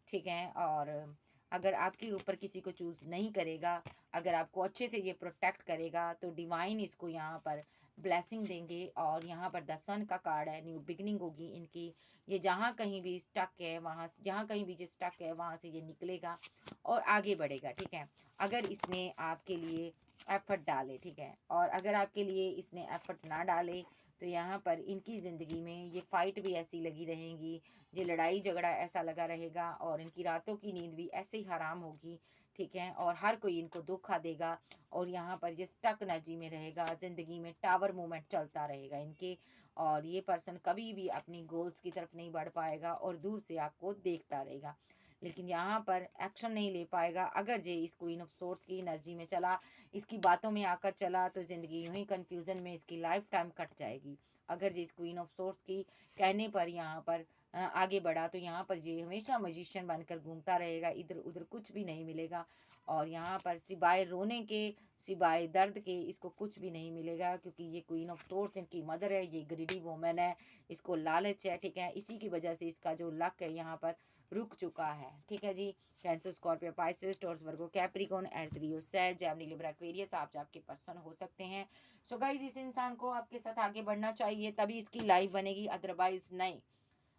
ठीक है? और अगर आपके ऊपर किसी को चूज़ नहीं करेगा, अगर आपको अच्छे से ये प्रोटेक्ट करेगा, तो डिवाइन इसको यहाँ पर ब्लेसिंग देंगे। और यहाँ पर द सन का कार्ड है, न्यू बिगनिंग होगी इनकी। ये जहाँ कहीं भी स्टक है, वहाँ जहाँ कहीं भी ये स्टक है वहाँ से ये निकलेगा और आगे बढ़ेगा, ठीक है? अगर इसने आपके लिए एफर्ट डाले, ठीक है? और अगर आपके लिए इसने एफर्ट ना डाले, तो यहाँ पर इनकी ज़िंदगी में ये फाइट भी ऐसी लगी रहेंगी, ये लड़ाई झगड़ा ऐसा लगा रहेगा, और इनकी रातों की नींद भी ऐसे ही हराम होगी, ठीक है? और हर कोई इनको धोखा देगा, और यहाँ पर ये स्टक एनर्जी में रहेगा, ज़िंदगी में टावर मूवमेंट चलता रहेगा इनके, और ये पर्सन कभी भी अपनी गोल्स की तरफ नहीं बढ़ पाएगा और दूर से आपको देखता रहेगा, लेकिन यहाँ पर एक्शन नहीं ले पाएगा। अगर ये इस क्वीन ऑफ सोर्ड्स की एनर्जी में चला, इसकी बातों में आकर चला, तो ज़िंदगी यूं ही कन्फ्यूज़न में इसकी लाइफ टाइम कट जाएगी। अगर ये इस क्वीन ऑफ सोर्ड्स की कहने पर यहाँ पर आगे बढ़ा, तो यहाँ पर ये हमेशा मजिशियन बनकर घूमता रहेगा, इधर उधर कुछ भी नहीं मिलेगा, और यहाँ पर सिवाय रोने के, सिवाय दर्द के इसको कुछ भी नहीं मिलेगा, क्योंकि ये क्वीन ऑफ सोर्ड्स इनकी मदर है, ये ग्रीडी वोमेन है, इसको लालच है, ठीक है? इसी की वजह से इसका जो लक है यहाँ पर रुक चुका है, ठीक है जी? कैंसर, स्कॉर्पियो, पाइसेस, टॉरस, वर्गो, कैप्रिकॉर्न, एरीज, लियो, सैज, जेमिनी, लिब्रा, एक्वेरियस आप आपके पर्सन हो सकते हैं। सो गाइस, इस इंसान को आपके साथ आगे बढ़ना चाहिए, तभी इसकी लाइफ बनेगी, अदरवाइज नहीं,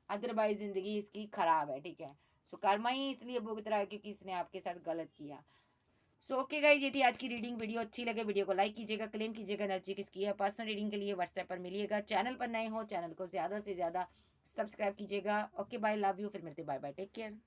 अदरवाइज ज़िंदगी इसकी खराब है, ठीक है? सो कर्मा ही इसलिए भुगत रहा है क्योंकि इसने आपके साथ गलत किया। सो ओके गाइस, ये थी आज की रीडिंग। वीडियो अच्छी लगे वीडियो को लाइक कीजिएगा, क्लेम कीजिएगा एनर्जी किसकी है। पर्सनल रीडिंग के लिए व्हाट्सएप पर मिलिएगा। चैनल पर नए हो, चैनल को ज़्यादा से ज़्यादा सब्सक्राइब कीजिएगा। ओके बाय, लव यू, फिर मिलते, बाय बाय, टेक केयर।